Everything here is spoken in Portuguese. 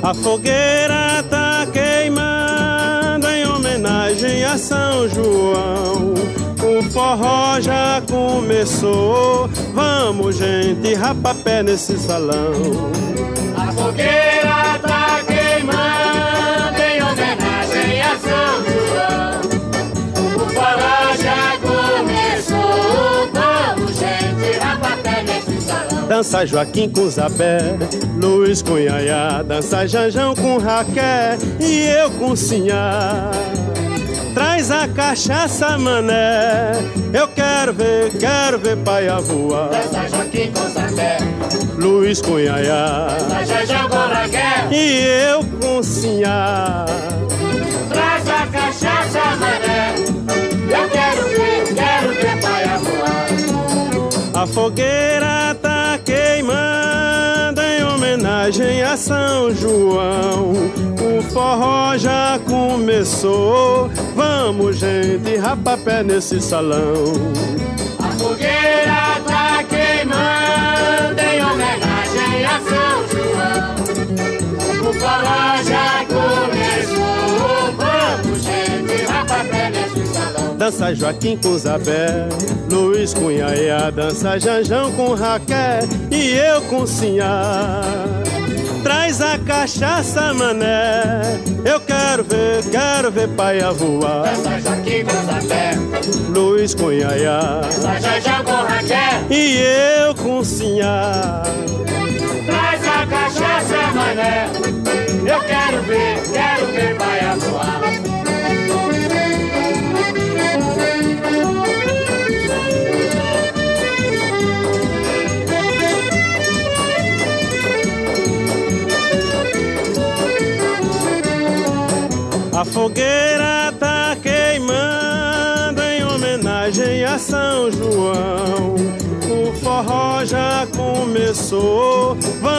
A fogueira tá queimando em homenagem a São João. O forró já começou, vamos gente, rapapé nesse salão. A fogueira tá queimando em homenagem a São João. O forró já começou, vamos gente, rapapé nesse salão. Dança Joaquim com Zabé, Luiz com Yaya, dança Janjão com Raquel e eu com Sinhá. Traz a cachaça, mané, eu quero ver paia voar. Dança Joaquim com Zabé, Luiz com Yaya, dança Janjão com Raquel e eu com Sinhá. Traz a cachaça, mané, eu quero ver paia voar. A fogueira tá queimando em homenagem a São João. O forró já começou, vamos gente, rapapé nesse salão. A fogueira tá queimando em homenagem a São João. O forró já começou, vamos gente, rapapé nesse salão. Dança Joaquim com Zabé, Luiz com Yaya, dança Janjão com Raquel e eu com Sinhá. Traz a cachaça, mané, eu quero ver paia voar. Dança Joaquim com Zabé, Luiz com Yaya, dança Janjão com Raquel e eu com Sinhá. Traz a cachaça, mané, eu quero ver paia voar. A fogueira tá queimando em homenagem a São João. O forró já começou, vamos